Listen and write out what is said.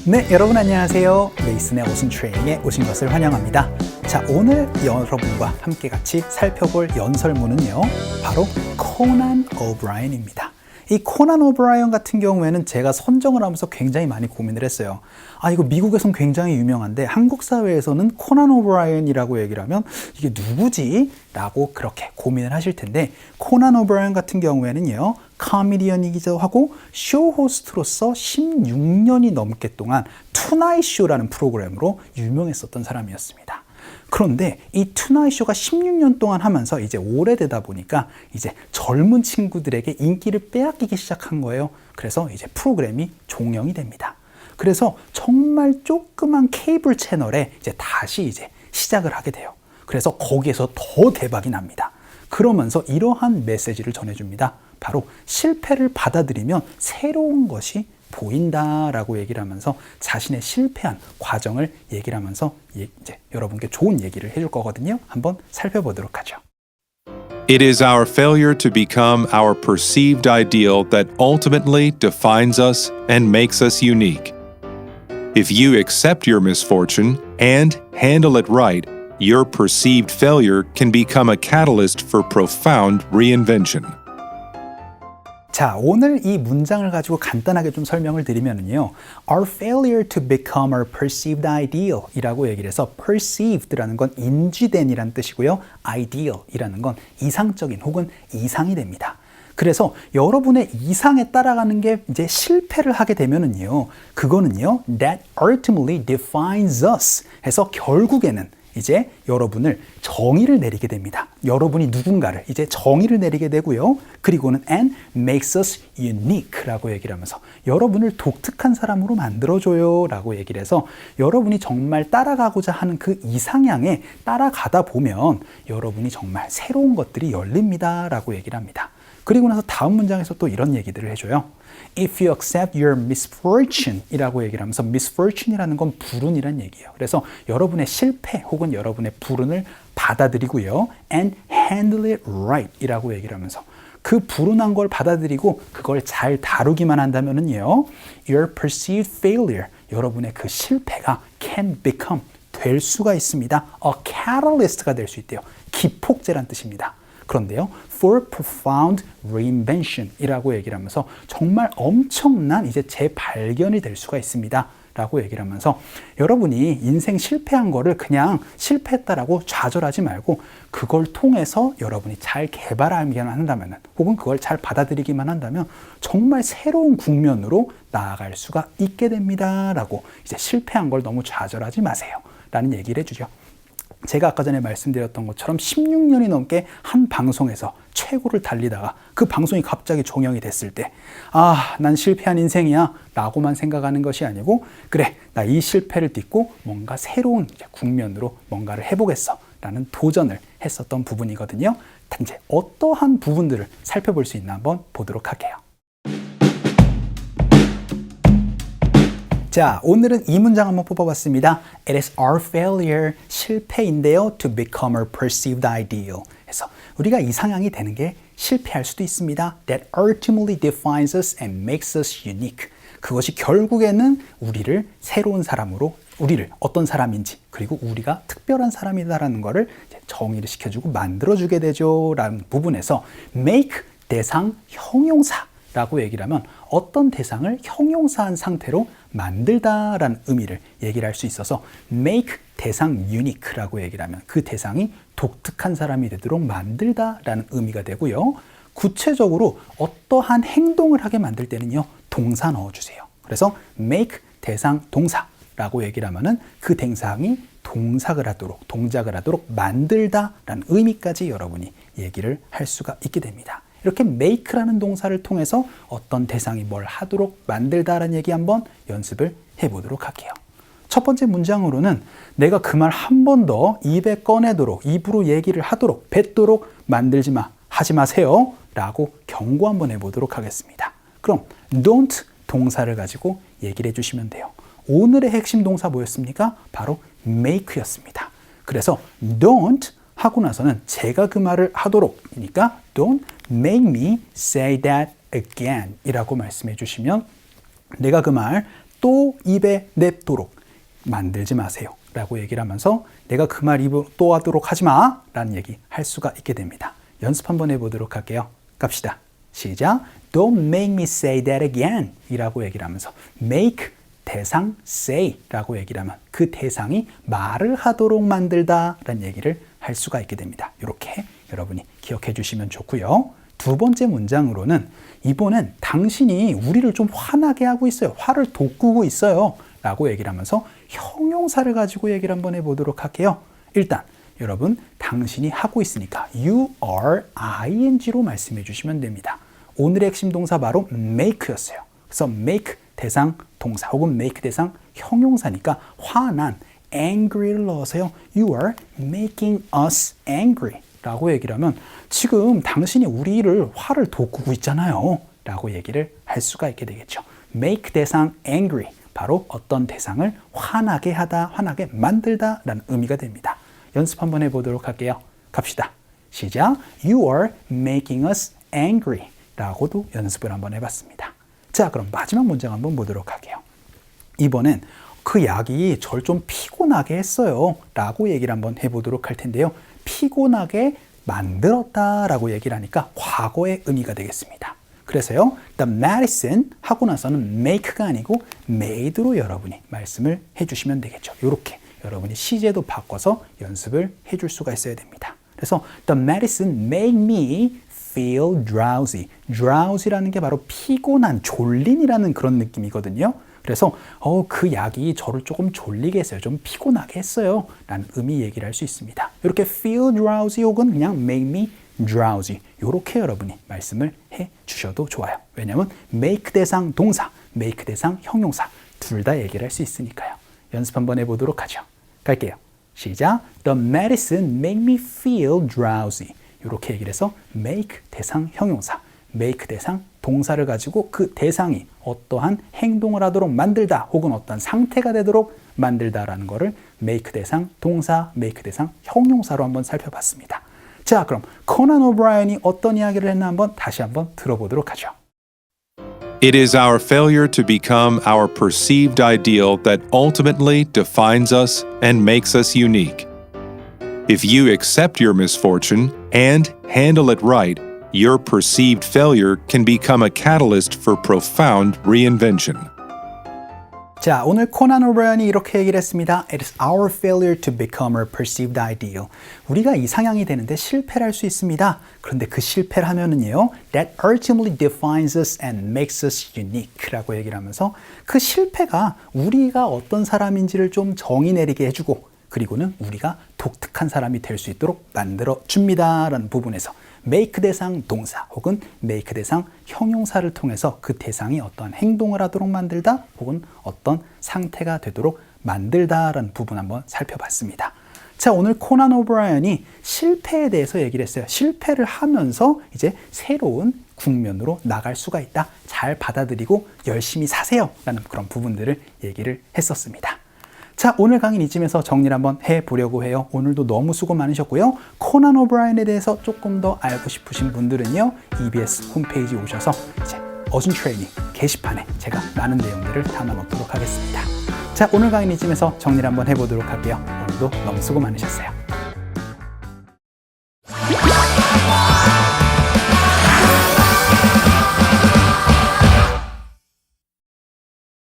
네, 여러분 안녕하세요. 메이슨의 오순 트레이닝에 오신 것을 환영합니다. 자, 오늘 여러분과 함께 같이 살펴볼 연설문은요, 바로 코난 오브라이언입니다. 이 코난 오브라이언 같은 경우에는 제가 선정을 하면서 굉장히 많이 고민을 했어요. 이거 미국에선 굉장히 유명한데 한국 사회에서는 코난 오브라이언이라고 얘기를 하면 이게 누구지? 라고 그렇게 고민을 하실 텐데, 코난 오브라이언 같은 경우에는요, 코미디언이기도 하고 쇼 호스트로서 16년이 넘게 동안 투나잇 쇼라는 프로그램으로 유명했었던 사람이었습니다. 그런데 이 투나잇 쇼가 16년 동안 하면서 이제 오래되다 보니까 이제 젊은 친구들에게 인기를 빼앗기기 시작한 거예요. 그래서 이제 프로그램이 종영이 됩니다. 그래서 정말 조그만 케이블 채널에 이제 다시 이제 시작을 하게 돼요. 그래서 거기에서 더 대박이 납니다. 그러면서 이러한 메시지를 전해줍니다. 바로 실패를 받아들이면 새로운 것이 보인다라고 얘기를 하면서 자신의 실패한 과정을 얘기를 하면서 이제 여러분께 좋은 얘기를 해줄 거거든요. 한번 살펴보도록 하죠. It is our failure to become our perceived ideal that ultimately defines us and makes us unique. If you accept your misfortune and handle it right, your perceived failure can become a catalyst for profound reinvention. 자, 오늘 이 문장을 가지고 간단하게 좀 설명을 드리면요, Our failure to become our perceived ideal 이라고 얘기를 해서 perceived라는 건 인지된이란 뜻이고요, ideal이라는 건 이상적인 혹은 이상이 됩니다. 그래서 여러분의 이상에 따라가는 게 이제 실패를 하게 되면은요, 그거는요, that ultimately defines us 해서 결국에는 이제 여러분을 정의를 내리게 됩니다. 여러분이 누군가를 이제 정의를 내리게 되고요. 그리고는 and makes us unique 라고 얘기를 하면서 여러분을 독특한 사람으로 만들어줘요 라고 얘기를 해서 여러분이 정말 따라가고자 하는 그 이상향에 따라가다 보면 여러분이 정말 새로운 것들이 열립니다 라고 얘기를 합니다. 그리고 나서 다음 문장에서 또 이런 얘기들을 해줘요. If you accept your misfortune 이라고 얘기를 하면서 misfortune이라는 건 불운이란 얘기예요. 그래서 여러분의 실패 혹은 여러분의 불운을 받아들이고요. and handle it right 이라고 얘기를 하면서 그 불운한 걸 받아들이고 그걸 잘 다루기만 한다면은요, your perceived failure, 여러분의 그 실패가 can become, 될 수가 있습니다. a catalyst가 될 수 있대요. 기폭제란 뜻입니다. 그런데요, for profound reinvention 이라고 얘기를 하면서 정말 엄청난 이제 재발견이 될 수가 있습니다 라고 얘기를 하면서 여러분이 인생 실패한 거를 그냥 실패했다라고 좌절하지 말고 그걸 통해서 여러분이 잘 개발하기만 한다면 혹은 그걸 잘 받아들이기만 한다면 정말 새로운 국면으로 나아갈 수가 있게 됩니다 라고, 이제 실패한 걸 너무 좌절하지 마세요 라는 얘기를 해주죠. 제가 아까 전에 말씀드렸던 것처럼 16년이 넘게 한 방송에서 최고를 달리다가 그 방송이 갑자기 종영이 됐을 때, 난 실패한 인생이야 라고만 생각하는 것이 아니고, 그래, 나 이 실패를 딛고 뭔가 새로운 국면으로 뭔가를 해보겠어 라는 도전을 했었던 부분이거든요. 이제 어떠한 부분들을 살펴볼 수 있나 한번 보도록 할게요. 자, 오늘은 이 문장 한번 뽑아봤습니다. It is our failure, 실패인데요, to become our perceived ideal. 그래서 우리가 이상향이 되는 게 실패할 수도 있습니다. That ultimately defines us and makes us unique. 그것이 결국에는 우리를 새로운 사람으로, 우리를 어떤 사람인지, 그리고 우리가 특별한 사람이다라는 것을 정의를 시켜주고 만들어주게 되죠 라는 부분에서 make 대상 형용사 라고 얘기를 하면 어떤 대상을 형용사한 상태로 만들다라는 의미를 얘기를 할 수 있어서 make 대상 unique라고 얘기를 하면 그 대상이 독특한 사람이 되도록 만들다라는 의미가 되고요. 구체적으로 어떠한 행동을 하게 만들 때는요, 동사 넣어주세요. 그래서 make 대상 동사라고 얘기를 하면은 그 대상이 동작을 하도록 만들다라는 의미까지 여러분이 얘기를 할 수가 있게 됩니다. 이렇게 make라는 동사를 통해서 어떤 대상이 뭘 하도록 만들다라는 얘기 한번 연습을 해보도록 할게요. 첫 번째 문장으로는 내가 그 말 한 번 더 입에 꺼내도록, 입으로 얘기를 하도록, 뱉도록 하지 마세요 라고 경고 한번 해보도록 하겠습니다. 그럼 don't 동사를 가지고 얘기를 해주시면 돼요. 오늘의 핵심 동사 뭐였습니까? 바로 make였습니다. 그래서 don't 하고 나서는 제가 그 말을 하도록, 그러니까 don't make me say that again 이라고 말씀해 주시면 내가 그 말 또 입에 냅도록 만들지 마세요 라고 얘기를 하면서 내가 그 말 입으로 또 하도록 하지 마 라는 얘기 할 수가 있게 됩니다. 연습 한번 해보도록 할게요. 갑시다. 시작. Don't make me say that again 이라고 얘기를 하면서 make 대상 say 라고 얘기를 하면 그 대상이 말을 하도록 만들다 라는 얘기를 할 수가 있게 됩니다. 이렇게 여러분이 기억해 주시면 좋고요. 두 번째 문장으로는 이번엔 당신이 우리를 좀 화나게 하고 있어요. 화를 돋구고 있어요. 라고 얘기를 하면서 형용사를 가지고 얘기를 한번 해보도록 할게요. 일단 여러분 당신이 하고 있으니까 you are ing로 말씀해 주시면 됩니다. 오늘의 핵심 동사 바로 make였어요. 그래서 make 대상 동사 혹은 make 대상 형용사니까 화난 angry를 넣어서요. You are making us angry 라고 얘기를 하면 지금 당신이 우리를 화를 돋구고 있잖아요 라고 얘기를 할 수가 있게 되겠죠. make 대상 angry 바로 어떤 대상을 화나게 하다, 화나게 만들다 라는 의미가 됩니다. 연습 한번 해보도록 할게요. 갑시다. 시작. You are making us angry 라고도 연습을 한번 해봤습니다. 자, 그럼 마지막 문장 한번 보도록 할게요. 이번엔 그 약이 절 좀 피곤하게 했어요 라고 얘기를 한번 해보도록 할 텐데요. 피곤하게 만들었다 라고 얘기를 하니까 과거의 의미가 되겠습니다. 그래서요, the medicine 하고 나서는 make가 아니고 made로 여러분이 말씀을 해주시면 되겠죠. 이렇게 여러분이 시제도 바꿔서 연습을 해줄 수가 있어야 됩니다. 그래서 the medicine made me feel drowsy. drowsy라는 게 바로 피곤한, 졸린이라는 그런 느낌이거든요. 그래서 그 약이 저를 조금 졸리게 했어요. 좀 피곤하게 했어요. 라는 의미 얘기를 할 수 있습니다. 이렇게 feel drowsy 혹은 그냥 make me drowsy 이렇게 여러분이 말씀을 해 주셔도 좋아요. 왜냐하면 make 대상 동사, make 대상 형용사 둘 다 얘기를 할 수 있으니까요. 연습 한번 해보도록 하죠. 갈게요. 시작. The medicine made me feel drowsy. 이렇게 얘기를 해서 make 대상 형용사, make 대상 동사를 가지고 그 대상이 어떠한 행동을 하도록 만들다 혹은 어떤 상태가 되도록 만들다라는 거를 make 대상 동사, make 대상 형용사로 한번 살펴봤습니다. 자, 그럼 코난 오브라이언이 어떤 이야기를 했나 한번 다시 한번 들어보도록 하죠. It is our failure to become our perceived ideal that ultimately defines us and makes us unique. If you accept your misfortune and handle it right, your perceived failure can become a catalyst for profound reinvention. 자, 오늘 코난 오브라이언이 이렇게 얘기를 했습니다. It is our failure to become our perceived ideal. 우리가 이상향이 되는데 실패를 할 수 있습니다. 그런데 그 실패를 하면은요, that ultimately defines us and makes us unique 라고 얘기를 하면서 그 실패가 우리가 어떤 사람인지를 좀 정의 내리게 해주고 그리고는 우리가 독특한 사람이 될 수 있도록 만들어 줍니다 라는 부분에서 make 대상 동사 혹은 make 대상 형용사를 통해서 그 대상이 어떠한 행동을 하도록 만들다 혹은 어떤 상태가 되도록 만들다라는 부분 한번 살펴봤습니다. 자, 오늘 코난 오브라이언이 실패에 대해서 얘기를 했어요. 실패를 하면서 이제 새로운 국면으로 나갈 수가 있다. 잘 받아들이고 열심히 사세요 라는 그런 부분들을 얘기를 했었습니다. 자, 오늘 강의는 이쯤에서 정리를 한번 해보려고 해요. 오늘도 너무 수고 많으셨고요. 코난 오브라이언에 대해서 조금 더 알고 싶으신 분들은요, EBS 홈페이지 오셔서 이제 어순 트레이닝 게시판에 제가 많은 내용들을 담아놓도록 하겠습니다. 자, 오늘 강의는 이쯤에서 정리를 한번 해보도록 할게요. 오늘도 너무 수고 많으셨어요.